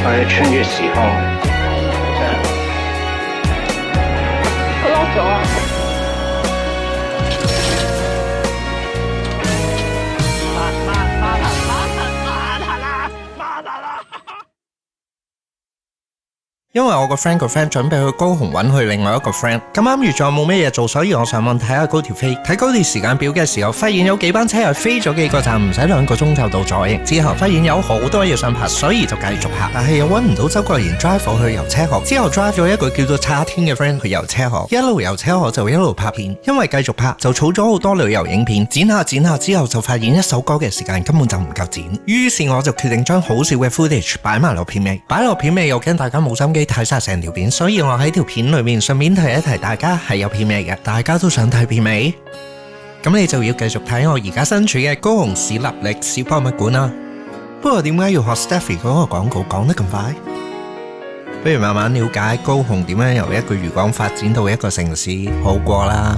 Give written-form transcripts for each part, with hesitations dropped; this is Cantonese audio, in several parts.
我要穿越時空，佢 lock 咗啊！因為我個 friend 準備去高雄揾佢另外一個 friend，咁啱遇咗冇咩嘢做，所以我上網睇下高鐵飛。睇高鐵時間表嘅時候，發現有幾班車係飛咗幾個站，唔使2個鐘就到咗。之後發現有好多嘢想拍，所以就繼續拍。但係又揾唔到周國賢 drive 我去遊車河，之後 drive 咗一個叫做叉天嘅 friend 去遊車河，一路遊車河就一路拍片。因為繼續拍就儲咗好多旅遊影片，剪下之後就發現一首歌嘅時間根本就唔夠剪，於是我就決定將好少嘅 footage 擺埋落片尾。擺落片尾又驚大家冇心機睇晒成條片，所以我喺條片裏面順便提一提大家係有片尾嘅。大家都想睇片尾，咁你就要繼續睇我而家身處嘅高雄市立歷史博物館啦。不過點解要學 Stephy 嗰個廣告講得咁快？不如慢慢了解高雄點樣由一個漁港發展到一個城市好過啦。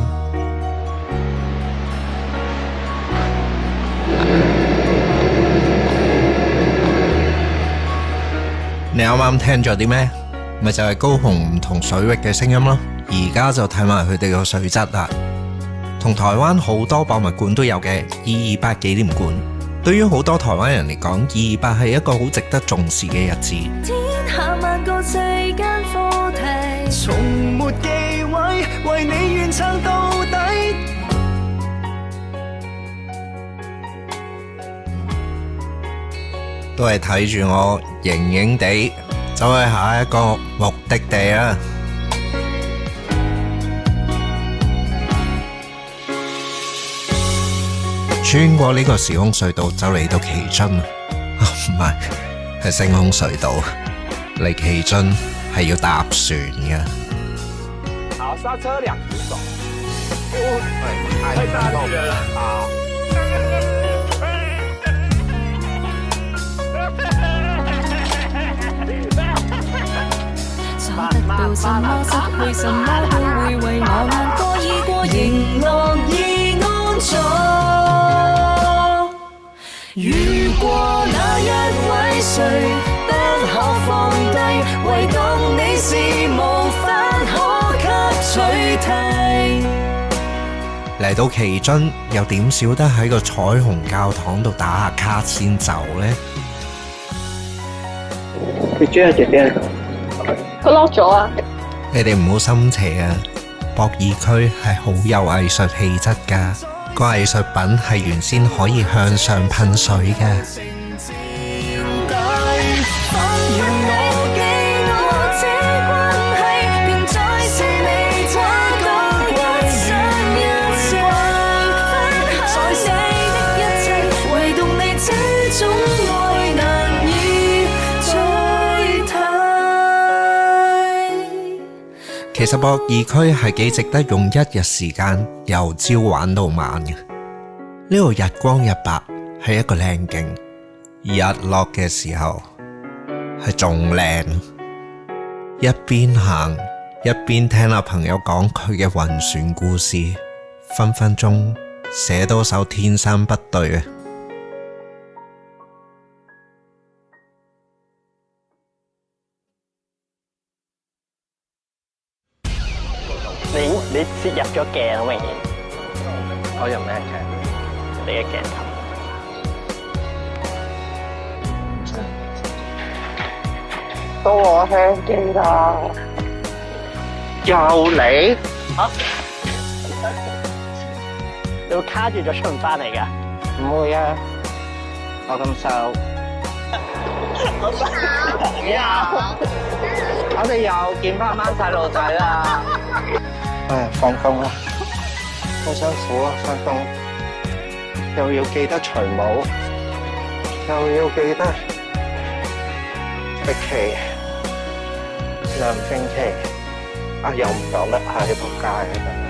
你啱啱聽咗啲咩？咪就係高雄唔同水域嘅聲音咯。而家就睇埋佢哋個水質啦，同台灣好多博物館都有嘅228紀念館。對於好多台灣人嚟講，228係一個好值得重視嘅日子。天下萬個世間課題，從沒忌諱，為你願撐到底。都係睇住我型型地走去下一個目的地啊！穿過呢個時空隧道就嚟到旗津啦，唔係，係星空隧道。嚟旗津係要搭船嘅。好，剎車2隻手。太大力了啊！找得到什麼，失去什麼，都會為我難過，已過仍樂意安坐。如果那一位誰不可放低，唯獨你是無法可給取替。嚟到旗津又點少得喺個彩虹教堂度打下卡先走呢？佢追喺這邊。佢 lock 咗啊！你哋唔好心邪啊！博爾區係好有藝術氣質㗎，個藝術品係原先可以向上噴水嘅。其實博爾區係幾值得用1日時間由朝玩到晚嘅。呢度日光日白係一個靚景，日落嘅時候係仲靚。一邊行一邊聽阿朋友講佢嘅暈船故事，分分鐘寫到首天生不對啊！你切入咗鏡好明顯，我入咩鏡？你嘅鏡頭。到我輕機啦！又你？啊？你會卡住咗出唔翻嚟㗎？唔會啊！我咁瘦。我哋又見翻班細路仔啦！唉，放工啦，好辛苦啊！翻工又要記得除帽，又要記得逼旗、亮飛旗，啊又唔講得，係仆街嘅。